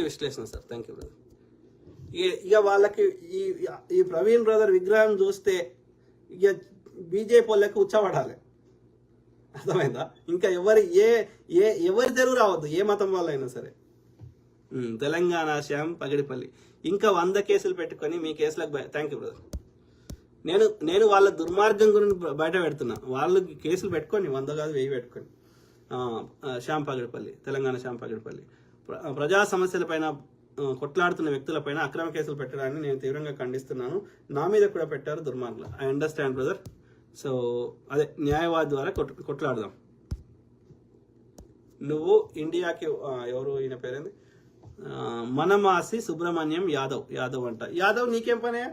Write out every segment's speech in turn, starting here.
విశ్లేషణ sir, thank you brother. ఇక వాళ్ళకి ఈ ప్రవీణ్ బ్రదర్ విగ్రహం చూస్తే ఇక బీజేపీ వాళ్ళకి ఉచ్చబడాలి, అర్థమైందా? ఇంకా ఎవరి తెలుగు రావద్దు, ఏ మతం వాళ్ళైనా సరే. తెలంగాణ శ్యామ్ పగిడిపల్లి ఇంకా 100 కేసులు పెట్టుకొని మీ కేసులకు థ్యాంక్ యూ బ్రదర్. నేను వాళ్ళ దుర్మార్గం గురించి బయట పెడుతున్నా. వాళ్ళు కేసులు పెట్టుకొని 100 కాదు 1000 పెట్టుకొని. శ్యామ్ పగిడిపల్లి, తెలంగాణ శ్యామ్ పగిడిపల్లి ప్రజా సమస్యలపైన కొట్లాడుతున్న వ్యక్తులపైన అక్రమ కేసులు పెట్టడాన్ని నేను తీవ్రంగా ఖండిస్తున్నాను. నా మీద కూడా పెట్టారు దుర్మార్గులు. I understand brother. సో అదే న్యాయవాది ద్వారా కొట్లాడదాం. నువ్వు ఇండియాకి ఎవరు ఈయన పేరేంది, మనమాసి సుబ్రహ్మణ్యం యాదవ్ అంట. యాదవ్ నీకేం పనే?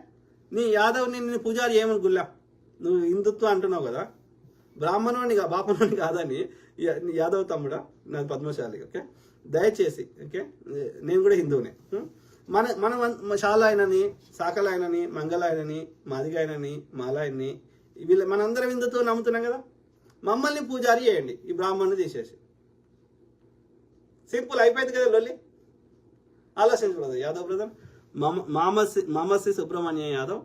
నీ యాదవ్ నిన్ను పూజారి ఏమని గుల్లా? నువ్వు హిందుత్వం అంటున్నావు కదా, బ్రాహ్మణుని బాపనుని కాదని. యాదవ్ తమ్ముడా, నాది పద్మశాలి. ఓకే, దయచేసి ఓకే, నేను కూడా హిందువునే. మన శాలాయనని, సాకలాయనని, మంగళాయనని, మాదిగాయనని, మాలాయని వీళ్ళు మనందరం హిందుత్వం నమ్ముతున్నాం కదా. మమ్మల్ని పూజారి చేయండి, ఈ బ్రాహ్మణ్ని తీసేసి. సింపుల్ అయిపోయింది కదా లొల్లి. ఆలోచించు బ్రదర్, యాదవ్ బ్రదర్. మామసి సుబ్రహ్మణ్యం యాదవ్,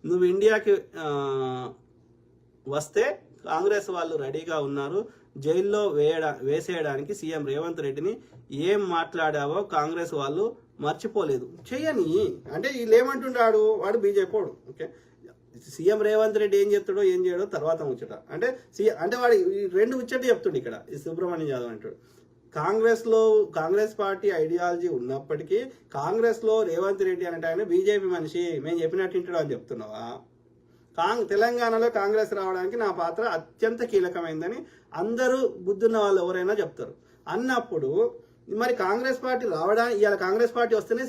నువ్వు ఇండియాకి వస్తే కాంగ్రెస్ వాళ్ళు రెడీగా ఉన్నారు జైల్లో వేసేయడానికి. సీఎం రేవంత్ రెడ్డిని ఏం మాట్లాడావో కాంగ్రెస్ వాళ్ళు మర్చిపోలేదు. చెయ్యని అంటే వీళ్ళు ఏమంటున్నాడు, వాడు బీజేపీ వాడు. ఓకే, సీఎం రేవంత్ రెడ్డి ఏం చెప్తాడో ఏం చేయడో తర్వాత ముచ్చట. అంటే వాడు ఈ 2 ముచ్చట చెప్తుండే ఇక్కడ ఈ సుబ్రహ్మణ్యం యాదవ్ అంటాడు. కాంగ్రెస్ పార్టీ ఐడియాలజీ ఉన్నప్పటికీ కాంగ్రెస్లో రేవంత్ రెడ్డి అంటే ఆయన బీజేపీ మనిషి, మేము చెప్పినట్టు వింటాడు అని చెప్తున్నావా? తెలంగాణలో కాంగ్రెస్ రావడానికి నా పాత్ర అత్యంత కీలకమైందని అందరూ బుద్ధున్న వాళ్ళు ఎవరైనా చెప్తారు. అన్నప్పుడు మరి కాంగ్రెస్ పార్టీ రావడానికి, ఇవాళ కాంగ్రెస్ పార్టీ వస్తేనే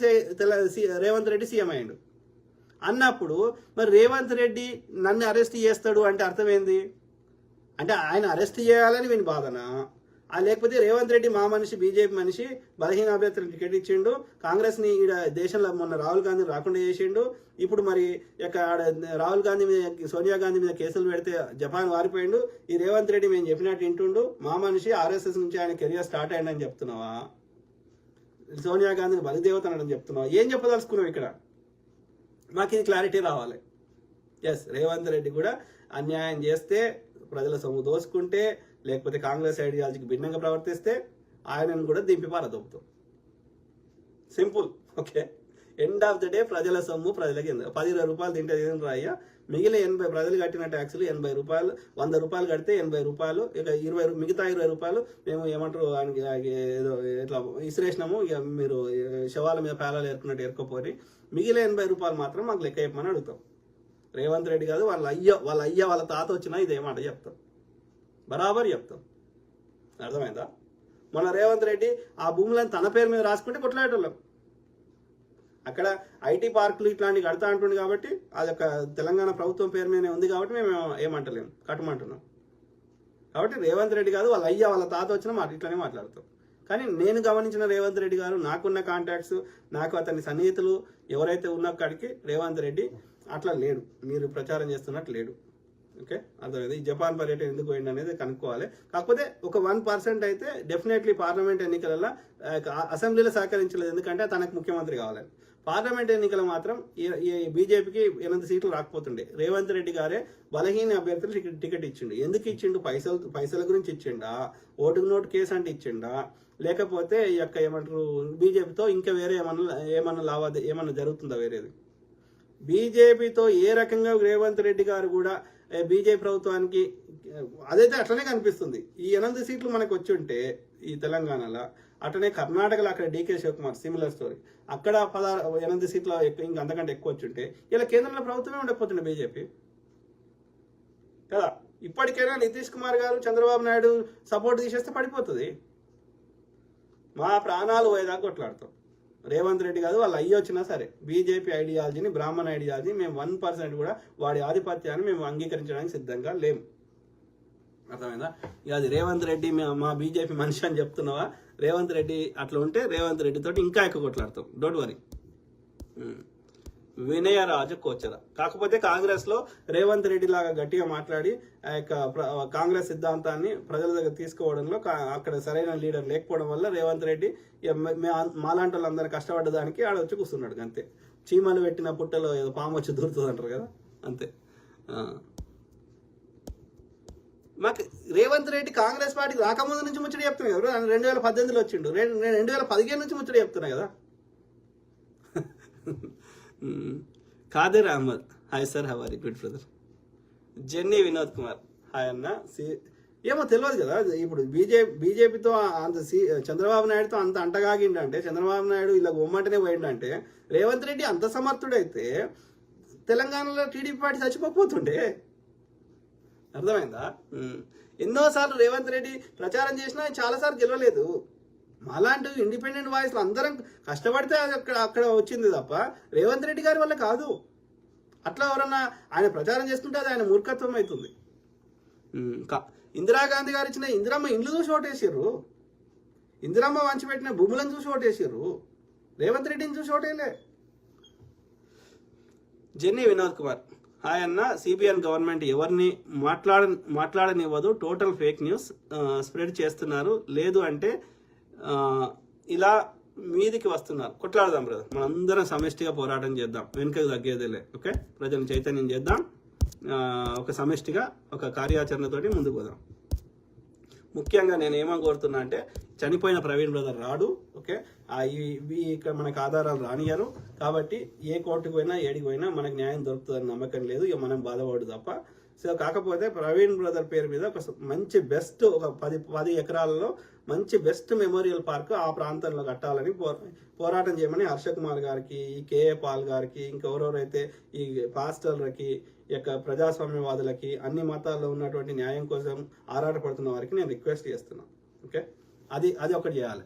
రేవంత్ రెడ్డి సీఎం అయ్యాడు అన్నప్పుడు మరి రేవంత్ రెడ్డి నన్ను అరెస్ట్ చేస్తాడు అంటే అర్థం ఏంది? అంటే ఆయన అరెస్ట్ చేయాలని వీని బాధనా? లేకపోతే రేవంత్ రెడ్డి మా మనిషి, బీజేపీ మనిషి, బలహీన అభ్యర్థులకు టికెట్ ఇచ్చిండు, కాంగ్రెస్ని ఈడ దేశంలో మొన్న రాహుల్ గాంధీ రాకుండా చేసిండు. ఇప్పుడు మరి రాహుల్ గాంధీ మీద, సోనియా గాంధీ మీద కేసులు పెడితే జపాన్ వారిపోయిండు. ఈ రేవంత్ రెడ్డి మేము చెప్పినట్టు వింటుండు, మా మనిషి, ఆర్ఎస్ఎస్ నుంచి ఆయన కెరియర్ స్టార్ట్ అయ్యిందని చెప్తున్నావా? సోనియా గాంధీని బలిదేవతనని చెప్తున్నావా? ఏం చెప్పదలుచుకున్నావు ఇక్కడ? మాకు ఇది క్లారిటీ రావాలి. ఎస్, రేవంత్ రెడ్డి కూడా అన్యాయం చేస్తే, ప్రజల సొమ్ము దోసుకుంటే, లేకపోతే కాంగ్రెస్ ఐడియాలజీకి భిన్నంగా ప్రవర్తిస్తే ఆయనను కూడా దింపి పారదొప్పుతాం. Simple. Okay, end of the day ప్రజల సొమ్ము ప్రజలకి 10 రూపాయలు తింటే ఏం రాయ్యా, మిగిలిన 80 ప్రజలు కట్టిన ట్యాక్సులు 80 రూపాయలు, 100 రూపాయలు కడితే 80 రూపాయలు, ఇక 20 మిగతా 20 రూపాయలు మేము ఏమంటారు ఏదో ఇట్లా ఇసిరేసినాము, ఇక మీరు శవాల మీద పేలాలు ఏరుకున్నట్టు ఏరుకోపోయి మిగిలిన 80 రూపాయలు మాత్రం మాకు లెక్క చెప్పమని అడుగుతాం. రేవంత్ రెడ్డి కాదు, వాళ్ళ తాత వచ్చినా ఇదే మాట చెప్తాం, బరాబర్ చెప్తాం. అర్థమైందా? మన రేవంత్ రెడ్డి ఆ భూములను తన పేరు మీద రాసుకుంటే కొట్లాడేటోళ్ళం. అక్కడ ఐటీ పార్కులు ఇట్లాంటివి కడతా అంటుంది కాబట్టి అది ఒక తెలంగాణ ప్రభుత్వం పేరు మీదనే ఉంది కాబట్టి మేము ఏమంటలేము, కట్టమంటున్నాం. కాబట్టి రేవంత్ రెడ్డి కాదు, వాళ్ళ తాత వచ్చినా ఇట్లానే మాట్లాడతాం. కానీ నేను గమనించిన రేవంత్ రెడ్డి గారు, నాకున్న కాంటాక్ట్స్, నాకు అతని సన్నిహితులు ఎవరైతే ఉన్న కాడికి రేవంత్ రెడ్డి అట్లా లేడు, మీరు ప్రచారం చేస్తున్నట్టు లేడు. ఓకే, అర్థమైంది. ఈ జపాన్ పర్యటన ఎందుకు పోయింది అనేది కనుక్కోవాలి. కాకపోతే ఒక 1% అయితే డెఫినెట్లీ పార్లమెంట్ ఎన్నికలలో అసెంబ్లీలో సహకరించలేదు, ఎందుకంటే తనకు ముఖ్యమంత్రి కావాలని. పార్లమెంట్ ఎన్నికలు మాత్రం ఈ బీజేపీకి 8 సీట్లు రాకపోతుండే. రేవంత్ రెడ్డి గారే బలహీన అభ్యర్థులు టికెట్ ఇచ్చిండు. ఎందుకు ఇచ్చిండు? పైసల గురించి ఇచ్చిండా? ఓటుకు నోటు కేసు అంటే ఇచ్చిండా? లేకపోతే ఈ యొక్క ఏమంటారు బీజేపీతో ఇంకా వేరే ఏమన్నా జరుగుతుందా వేరేది? బీజేపీతో ఏ రకంగా రేవంత్ రెడ్డి గారు కూడా బీజేపీ ప్రభుత్వానికి అదైతే అట్లనే కనిపిస్తుంది. ఈ 8 సీట్లు మనకు వచ్చి ఉంటే ఈ తెలంగాణలో, అట్లనే కర్ణాటకలో అక్కడ డీకే శివకుమార్ సిమిలర్ స్టోరీ, అక్కడ 8 సీట్ల ఇంకా అంతకంటే ఎక్కువ వచ్చి ఉంటే ఇలా కేంద్రంలో ప్రభుత్వమే ఉండకపోతుండే బీజేపీ కదా. ఇప్పటికైనా నితీష్ కుమార్ గారు, చంద్రబాబు నాయుడు సపోర్ట్ తీసేస్తే పడిపోతుంది. మా ప్రాణాలు పోయేదాకా కొట్లాడతాం. రేవంత్ రెడ్డి కాదు, వాళ్ళ అయ్యి వచ్చినా సరే బీజేపీ ఐడియాలజీని, బ్రాహ్మణ ఐడియాలజీ మేము 1% కూడా వాడి ఆధిపత్యాన్ని మేము అంగీకరించడానికి సిద్ధంగా లేము. అర్థమైందా? ఇక అది రేవంత్ రెడ్డి మా బీజేపీ మనిషి అని చెప్తున్నావా? రేవంత్ రెడ్డి అట్లా ఉంటే రేవంత్ రెడ్డి తోటి ఇంకా ఎక్కువ కొట్లాడతాం. Don't worry. వినయరాజు కోచర. కాకపోతే కాంగ్రెస్ లో రేవంత్ రెడ్డి లాగా గట్టిగా మాట్లాడి ఆ యొక్క కాంగ్రెస్ సిద్ధాంతాన్ని ప్రజల దగ్గర తీసుకోవడంలో అక్కడ సరైన లీడర్ లేకపోవడం వల్ల రేవంత్ రెడ్డి మాలాంటి వాళ్ళందరూ కష్టపడ్డదానికి ఆడ వచ్చి కూర్చున్నాడు అంతే. చీమలు పెట్టిన పుట్టలో ఏదో పాము వచ్చి దూరుతుంది అంటారు కదా, అంతే. మాకు రేవంత్ రెడ్డి కాంగ్రెస్ పార్టీకి రాకముందు నుంచి ముచ్చట చెప్తున్నాయి కదా, 2018లో వచ్చిండు, 2015 నుంచి ముచ్చట చెప్తున్నాయి కదా. Khader Ahmed, hi sir, how are you? Good brother. Jenny Vinod Kumar, hi అన్న. ఏమో తెలియదు కదా, ఇప్పుడు బీజేపీతో అంత చంద్రబాబు నాయుడుతో అంత అంటగాగిండంటే, చంద్రబాబు నాయుడు ఇలా బొమ్మంటనే పోయిండంటే, రేవంత్ రెడ్డి అంత సమర్థుడైతే తెలంగాణలో టీడీపీ పార్టీ చచ్చిపోతుండే. అర్థమైందా? ఎన్నోసార్లు రేవంత్ రెడ్డి ప్రచారం చేసినా చాలాసార్లు గెలవలేదు. అలాంటి ఇండిపెండెంట్ వాయిస్లు అందరం కష్టపడితే అక్కడ వచ్చింది తప్ప రేవంత్ రెడ్డి గారి వల్ల కాదు. అట్లా ఎవరన్నా ఆయన ప్రచారం చేసుకుంటే అది ఆయన మూర్ఖత్వం అవుతుంది. ఇందిరాగాంధీ గారు ఇచ్చిన ఇందిరమ్మ ఇండ్లు చూసి ఓటేసారు, ఇందిరమ్మ వంచిపెట్టిన భూములను చూసి ఓటేసారు, రేవంత్ రెడ్డిని చూసి ఓటేలే. జెన్నీ వినోద్ కుమార్, హాయ్ అన్న. సిబిఎన్ గవర్నమెంట్ ఎవరిని మాట్లాడనివ్వదు, టోటల్ ఫేక్ న్యూస్ స్ప్రెడ్ చేస్తున్నారు, లేదు అంటే ఇలా మీదికి వస్తున్నారు. కొట్లాడదాం బ్రదర్, మనందరం సమిష్టిగా పోరాటం చేద్దాం, వెనుకకు తగ్గేదేలే. ఓకే, ప్రజలను చైతన్యం చేద్దాం, ఒక సమిష్టిగా ఒక కార్యాచరణతోటి ముందుకు పోదాం. ముఖ్యంగా నేను ఏమని కోరుతున్నా అంటే, చనిపోయిన ప్రవీణ్ బ్రదర్ రాడు. ఓకే, ఇక్కడ మనకు ఆధారాలు రానియరు కాబట్టి ఏ కోర్టుకు పోయినా ఏడికి పోయినా మనకు న్యాయం దొరుకుతుందని నమ్మకం లేదు. ఇక మనం బాధపడు తప్ప. సో కాకపోతే ప్రవీణ్ బ్రదర్ పేరు మీద ఒక మంచి బెస్ట్ ఒక 10 ఎకరాలలో మంచి బెస్ట్ మెమోరియల్ పార్క్ ఆ ప్రాంతంలో కట్టాలని పోరాటం చేయమని హర్ష కుమార్ గారికి, ఈ కేఏ పాల్ గారికి, ఇంకెవరెవరైతే ఈ పాస్టర్లకి, యొక్క ప్రజాస్వామ్యవాదులకి, అన్ని మతాల్లో ఉన్నటువంటి న్యాయం కోసం ఆరాటపడుతున్న వారికి నేను రిక్వెస్ట్ చేస్తున్నాను. ఓకే, అది ఒకటి చేయాలి.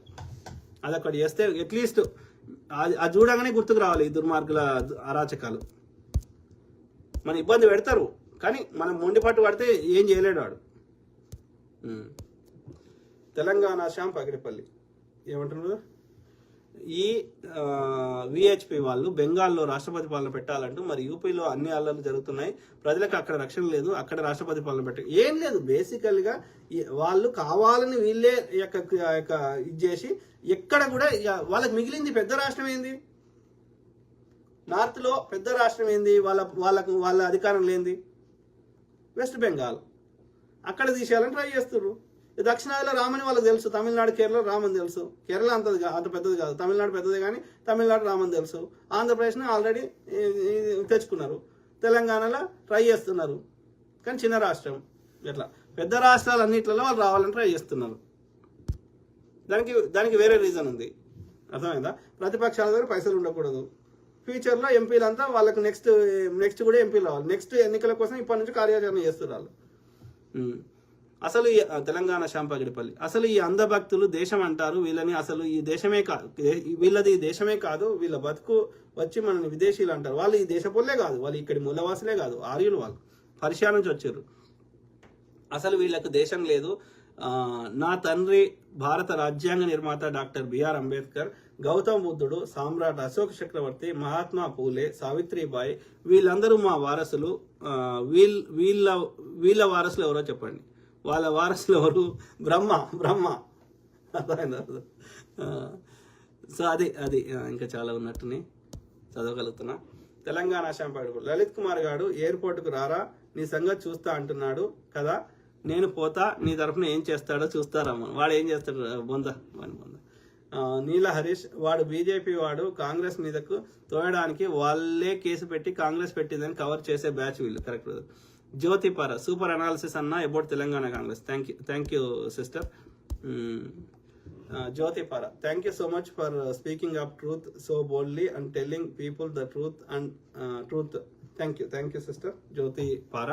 అది ఒకటి చేస్తే అట్లీస్ట్ అది చూడగానే గుర్తుకు రావాలి ఈ దుర్మార్గుల అరాచకాలు. మన ఇబ్బంది పెడతారు కానీ మనం మొండిపట్టు పడితే ఏం చేయలేడు వాడు. తెలంగాణ శ్యామ్ పగిడిపల్లి ఏమంటున్నారు? ఈ విహెచ్పి వాళ్ళు బెంగాల్లో రాష్ట్రపతి పాలన పెట్టాలంటూ, మరి యూపీలో అన్ని అల్లర్లు జరుగుతున్నాయి, ప్రజలకు అక్కడ రక్షణ లేదు, అక్కడ రాష్ట్రపతి పాలన ఏం లేదు. బేసికల్గా వాళ్ళు కావాలని వీళ్ళే ఇది చేసి ఎక్కడ కూడా వాళ్ళకి మిగిలింది పెద్ద రాష్ట్రం ఏంది? నార్త్ లో పెద్ద రాష్ట్రం ఏంది? వాళ్ళ అధికారం లేనిది వెస్ట్ బెంగాల్. అక్కడ తీసేయాలని ట్రై చేస్తున్నారు. దక్షిణాదిలో రామని వాళ్ళకి తెలుసు, తమిళనాడు కేరళ రామని తెలుసు. కేరళ అంత పెద్దది కాదు, తమిళనాడు పెద్దది కానీ తమిళనాడు రామని తెలుసు. ఆంధ్రప్రదేశ్ని ఆల్రెడీ తెచ్చుకున్నారు, తెలంగాణలో ట్రై చేస్తున్నారు కానీ చిన్న రాష్ట్రం. ఇట్లా పెద్ద రాష్ట్రాలు అన్నిట్లలో వాళ్ళు రావాలని ట్రై చేస్తున్నారు. దానికి వేరే రీజన్ ఉంది, అర్థమైందా? ప్రతిపక్షాల దగ్గర పైసలు ఉండకూడదు. ఫ్యూచర్లో ఎంపీలంతా వాళ్ళకు నెక్స్ట్ కూడా ఎంపీలు రావాలి. నెక్స్ట్ ఎన్నికల కోసం ఇప్పటి నుంచి కార్యాచరణ చేస్తున్నారు. అసలు ఈ తెలంగాణ శాంపగిడిపల్లి, అసలు ఈ అంధభక్తులు దేశం అంటారు వీళ్ళని. అసలు ఈ దేశమే కాదు, వీళ్ళది ఈ దేశమే కాదు, వీళ్ళ బతుకు వచ్చి మనల్ని విదేశీయులు అంటారు. వాళ్ళు ఈ దేశపోలే కాదు, వాళ్ళు ఇక్కడి మూలవాసులే కాదు, ఆర్యులు. వాళ్ళు పర్షియా నుంచి వచ్చారు. అసలు వీళ్ళకు దేశం లేదు. నా తండ్రి భారత రాజ్యాంగ నిర్మాత డాక్టర్ బిఆర్ అంబేద్కర్, గౌతమ్ బుద్ధుడు, సామ్రాట్ అశోక్ చక్రవర్తి, మహాత్మా పూలే, సావిత్రిబాయి వీళ్ళందరూ మా వారసులు. వీళ్ళ వారసులు ఎవరో చెప్పండి. వాళ్ళ వారసులు ఎవరు? బ్రహ్మ. సో అది ఇంకా చాలా ఉన్నట్టుని చదవగలుగుతున్నా. తెలంగాణ శాంపాడు లలిత్ కుమార్ గారు ఎయిర్పోర్ట్కు రారా, నీ సంగతి చూస్తా అంటున్నాడు కదా, నేను పోతా, నీ తరఫున ఏం చేస్తాడో చూస్తారమ్మ. వాడు ఏం చేస్తాడు? బొంద. నీల హరీష్, వాడు బీజేపీ వాడు, కాంగ్రెస్ మీదకు తోయడానికి వాళ్ళే కేసు పెట్టి కాంగ్రెస్ పెట్టిందని కవర్ చేసే బ్యాచ్ వీళ్ళు. Correct. Jyothi Para, super analysis అన్న about Telangana Congress. Thank you sister Jyothi Para. Thank you so much for speaking up truth so boldly and telling people the truth and truth. Thank you sister Jyothi పార.